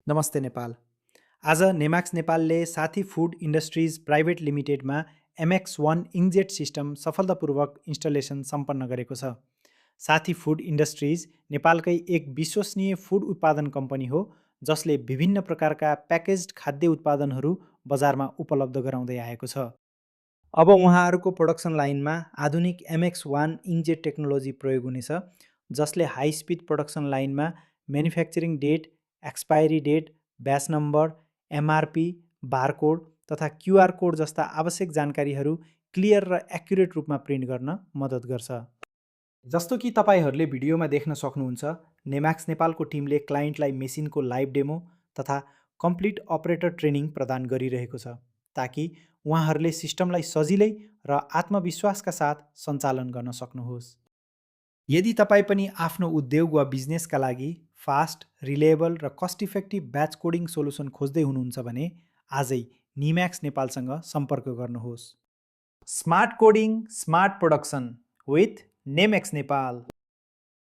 नमस्ते नेपाल। आज नेमाक्स नेपालले साथी फुड इन्डस्ट्रिज प्राइभेट लिमिटेडमा MX1 इङ्कजेट सिस्टम सफलतापूर्वक इन्स्टलेसन सम्पन्न गरेको छ। साथी फुड इन्डस्ट्रिज नेपालकै एक विश्वसनीय फुड उत्पादन कम्पनी हो जसले विभिन्न प्रकारका प्याकेज्ड खाद्य उत्पादनहरू बजारमा उपलब्ध गराउँदै आएको छ। अब उहाँहरूको प्रोडक्सन लाइनमा आधुनिक MX1 इङ्कजेट टेक्नोलोजी प्रयोग हुनेछ, जसले हाई स्पिड प्रोडक्सन लाइनमा manufacturing date, expiry date, batch number, MRP, barcode तथा QR कोड जस्ता आवश्यक जानकारीहरू क्लियर र एक्युरेट रूपमा प्रिन्ट गर्न मद्दत गर्छ। जस्तो कि तपाईँहरूले भिडियोमा देख्न सक्नुहुन्छ, नेमाक्स नेपालको टिमले क्लाइन्टलाई मेसिनको लाइभ डेमो तथा कम्प्लिट अपरेटर ट्रेनिङ प्रदान गरिरहेको छ ताकि उहाँहरूले सिस्टमलाई सजिलै र आत्मविश्वासका साथ सञ्चालन गर्न सक्नुहोस्। यदि तपाईँ पनि आफ्नो उद्योग वा बिजनेसका लागि फास्ट, रिलेएबल र cost effective batch coding solution खोज्दै हुनुहुन्छ भने आजै निम्याक्स नेपालसँग सम्पर्क गर्नुहोस्। Smart coding, smart production with Nemax Nepal.